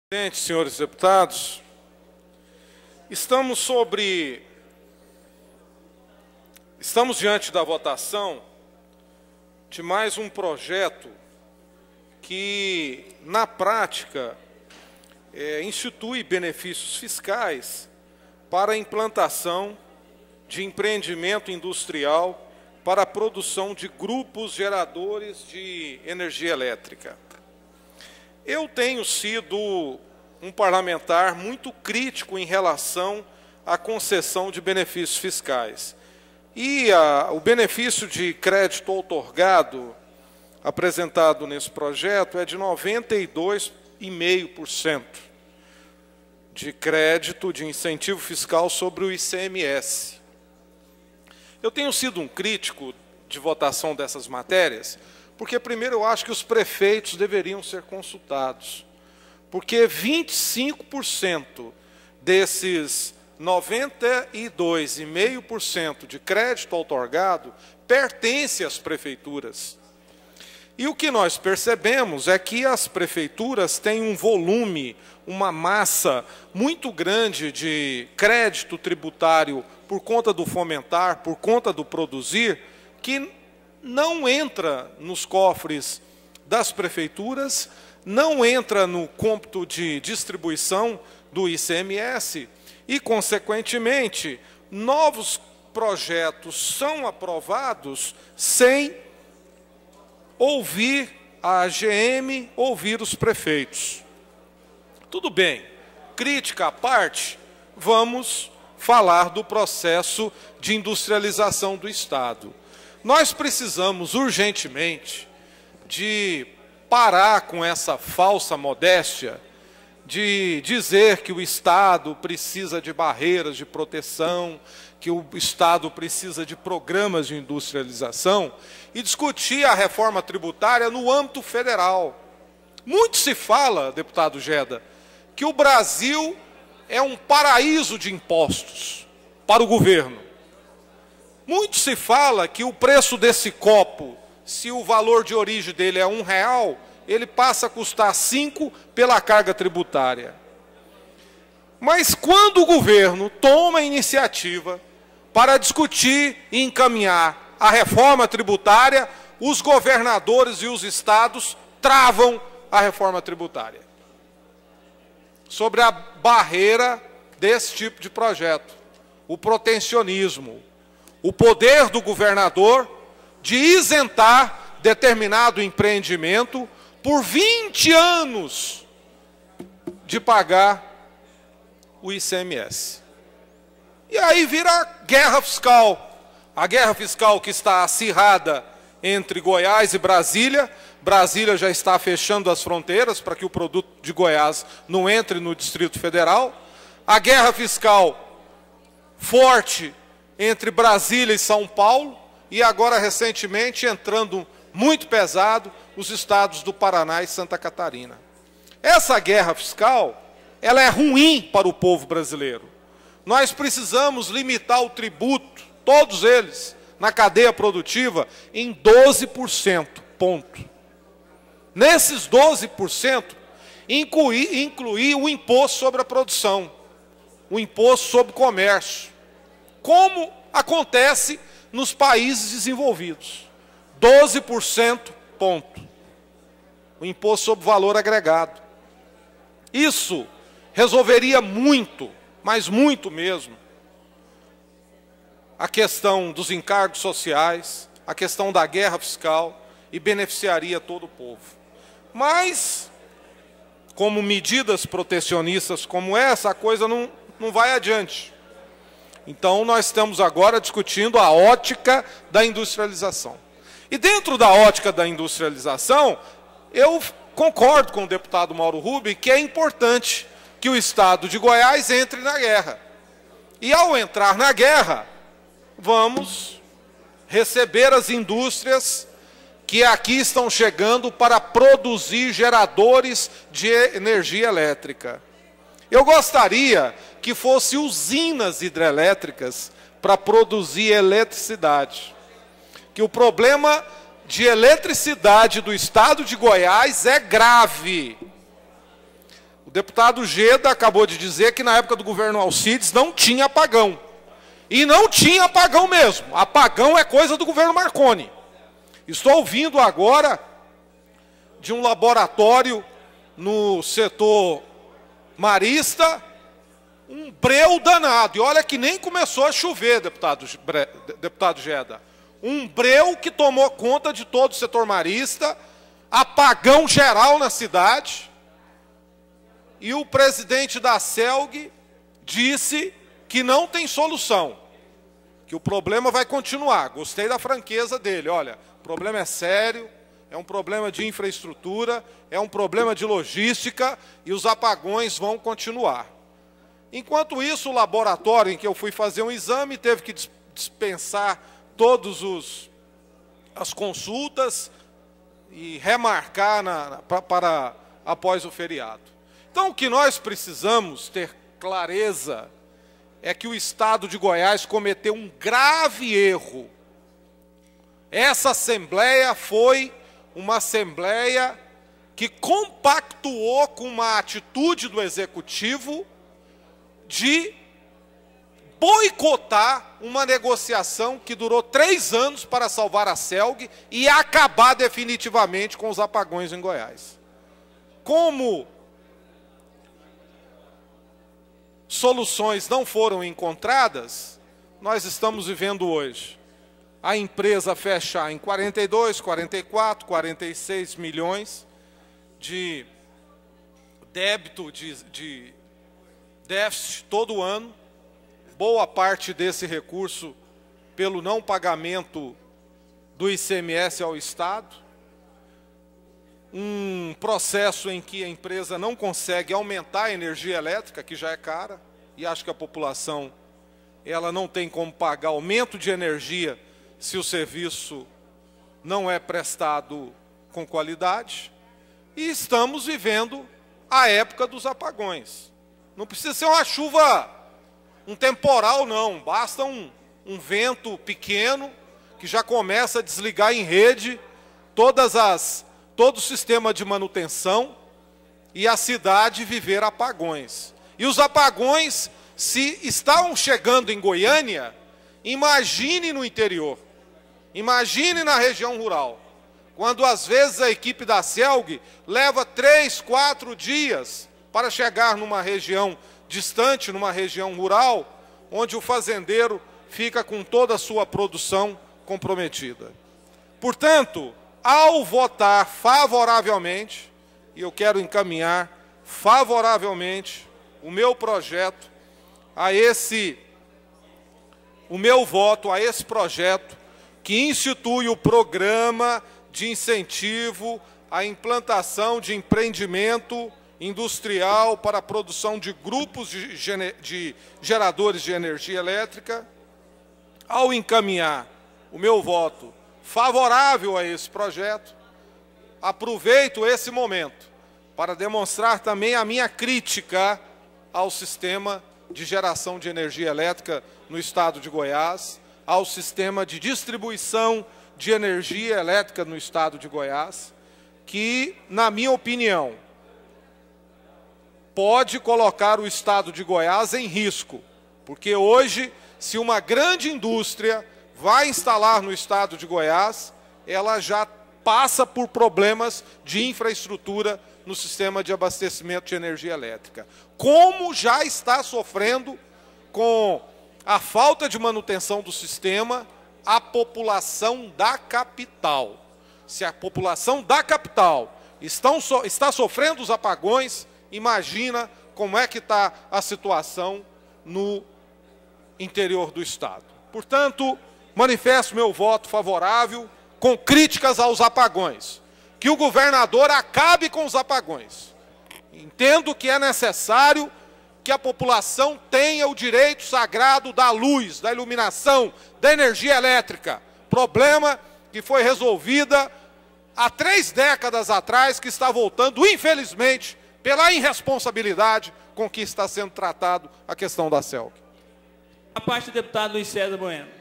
Presidente, senhores deputados, estamos diante da votação de mais um projeto que, na prática, institui benefícios fiscais para a implantação de empreendimento industrial para a produção de grupos geradores de energia elétrica. Eu tenho sido um parlamentar muito crítico em relação à concessão de benefícios fiscais. E o benefício de crédito outorgado apresentado nesse projeto é de 92,5% de crédito de incentivo fiscal sobre o ICMS. Eu tenho sido um crítico de votação dessas matérias, porque, primeiro, eu acho que os prefeitos deveriam ser consultados, porque 25% desses 92,5% de crédito outorgado pertence às prefeituras. E o que nós percebemos é que as prefeituras têm um volume, uma massa muito grande de crédito tributário por conta do fomentar, por conta do produzir, que não entra nos cofres das prefeituras, não entra no cômputo de distribuição do ICMS e, consequentemente, novos projetos são aprovados sem ouvir a AGM, ouvir os prefeitos. Tudo bem, crítica à parte, vamos falar do processo de industrialização do Estado. Nós precisamos urgentemente de parar com essa falsa modéstia de dizer que o Estado precisa de barreiras de proteção, que o Estado precisa de programas de industrialização e discutir a reforma tributária no âmbito federal. Muito se fala, deputado Geda, que o Brasil é um paraíso de impostos para o governo. Muito se fala que o preço desse copo, se o valor de origem dele é R$1, ele passa a custar 5 pela carga tributária. Mas quando o governo toma a iniciativa para discutir e encaminhar a reforma tributária, os governadores e os estados travam a reforma tributária sobre a barreira desse tipo de projeto, o protecionismo, o poder do governador de isentar determinado empreendimento por 20 anos de pagar o ICMS. E aí vira guerra fiscal. A guerra fiscal que está acirrada entre Goiás e Brasília. Brasília já está fechando as fronteiras para que o produto de Goiás não entre no Distrito Federal. A guerra fiscal forte entre Brasília e São Paulo, e agora, recentemente, entrando muito pesado, os estados do Paraná e Santa Catarina. Essa guerra fiscal, ela é ruim para o povo brasileiro. Nós precisamos limitar o tributo, todos eles, na cadeia produtiva, em 12%, ponto. Nesses 12%, incluir o imposto sobre a produção, o imposto sobre o comércio, como acontece nos países desenvolvidos. 12%, ponto. O imposto sobre valor agregado. Isso resolveria muito, mas muito mesmo, a questão dos encargos sociais, a questão da guerra fiscal e beneficiaria todo o povo. Mas, como medidas protecionistas como essa, a coisa não vai adiante. Então, nós estamos agora discutindo a ótica da industrialização. E dentro da ótica da industrialização, eu concordo com o deputado Mauro Rubio que é importante que o Estado de Goiás entre na guerra. E ao entrar na guerra, vamos receber as indústrias que aqui estão chegando para produzir geradores de energia elétrica. Eu gostaria que fossem usinas hidrelétricas para produzir eletricidade. Que o problema de eletricidade do estado de Goiás é grave. O deputado Geda acabou de dizer que na época do governo Alcides não tinha apagão. E não tinha apagão mesmo. Apagão é coisa do governo Marconi. Estou ouvindo agora de um laboratório no setor marista, um breu danado. E olha que nem começou a chover, deputado Geda. Um breu que tomou conta de todo o setor marista, apagão geral na cidade. E o presidente da CELG disse que não tem solução, que o problema vai continuar. Gostei da franqueza dele. Olha, o problema é sério, é um problema de infraestrutura, é um problema de logística e os apagões vão continuar. Enquanto isso, o laboratório em que eu fui fazer um exame teve que dispensar todas as consultas e remarcar para após o feriado. Então, o que nós precisamos ter clareza é que o Estado de Goiás cometeu um grave erro. Essa Assembleia foi uma Assembleia que compactuou com uma atitude do Executivo de boicotar uma negociação que durou 3 anos para salvar a CELG e acabar definitivamente com os apagões em Goiás. Como soluções não foram encontradas, nós estamos vivendo hoje a empresa fechar em 42, 44, 46 milhões de débito, de déficit todo ano, boa parte desse recurso pelo não pagamento do ICMS ao Estado, um processo em que a empresa não consegue aumentar a energia elétrica, que já é cara, e acho que a população ela não tem como pagar aumento de energia se o serviço não é prestado com qualidade. E estamos vivendo a época dos apagões. Não precisa ser uma chuva, um temporal não, basta um vento pequeno que já começa a desligar em rede todo o sistema de manutenção e a cidade viver apagões. E os apagões, se estão chegando em Goiânia, imagine no interior, imagine na região rural, quando às vezes a equipe da CELG leva 3, 4 dias para chegar numa região distante, numa região rural, onde o fazendeiro fica com toda a sua produção comprometida. Portanto, ao votar favoravelmente, e eu quero encaminhar favoravelmente o meu projeto o meu voto a esse projeto que institui o programa de incentivo à implantação de empreendimento industrial para a produção de grupos de geradores de energia elétrica. Ao encaminhar o meu voto favorável a esse projeto, aproveito esse momento para demonstrar também a minha crítica ao sistema de geração de energia elétrica no estado de Goiás, ao sistema de distribuição de energia elétrica no estado de Goiás, que, na minha opinião, pode colocar o estado de Goiás em risco, porque hoje, se uma grande indústria vai instalar no estado de Goiás, ela já passa por problemas de infraestrutura no sistema de abastecimento de energia elétrica. Como já está sofrendo com a falta de manutenção do sistema a população da capital. Se a população da capital está sofrendo os apagões, imagina como é que está a situação no interior do estado. Portanto, manifesto meu voto favorável com críticas aos apagões. Que o governador acabe com os apagões. Entendo que é necessário que a população tenha o direito sagrado da luz, da iluminação, da energia elétrica. Problema que foi resolvida há 3 décadas atrás, que está voltando, infelizmente, pela irresponsabilidade com que está sendo tratado a questão da CELG. A parte do deputado Luiz César Bueno.